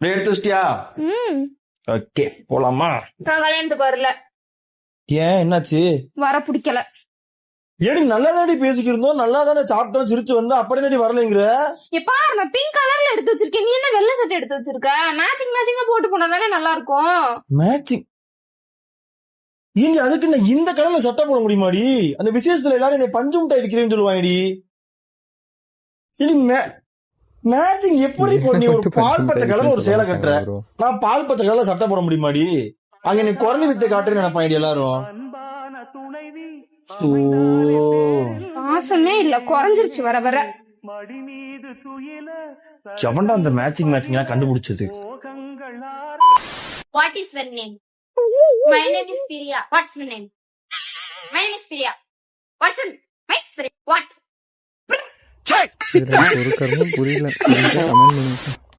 எடுத்து வச்சிட்டியா? ஓகே போலாமா? நான் கல்யாணத்துக்கு வரல. ஏன் என்னாச்சு? வர பிடிக்கல. ஏடி நல்லா தானே பேசிக்கிருந்தோம், நல்லா தானே சாப்பிட்டோம், சிரிச்சு வந்தோம், அப்புறம் என்னடி வரலைங்கிற? எப்பா நான் பிங்க் கலர்ல எடுத்து வச்சிருக்கேன், நீ என்ன வெள்ளை சட்டை எடுத்து வச்சிருக்க? மேட்சிங்கா போட்டு போனா தானே நல்லா இருக்கும். மேட்சிங் இங்க அதுக்கு நான் இந்த கலர்ல சட்டை போட முடியுமாடி? அந்த விசேஷத்துல எல்லாரும் என்னை பஞ்சு முட்டாய் விக்கிறேன்னு சொல்லுவாங்கடி. மேட்சிங் எப்படி பண்ணி? ஒரு பால் பச்சை கலர்ல ஒரு சேலை கட்டுற, நான் பால் பச்சை கலர்ல சட்டை போட முடியுமாடி? அங்க நீ குரலி வித்தை காட்டுன்னு நினைப்பாங்க எல்லாரும். பாசமே இல்ல, குறைஞ்சிருச்சு வர வர. ஜவண்டா அந்த மேட்சிங் கண்டுபிடிச்சது. What is your name? My name is Priya. What's your name? My name is Priya. What's your name? My name is Priya. What? ஒரு கர்மம் புரியல. கமெண்ட் பண்ணுங்க.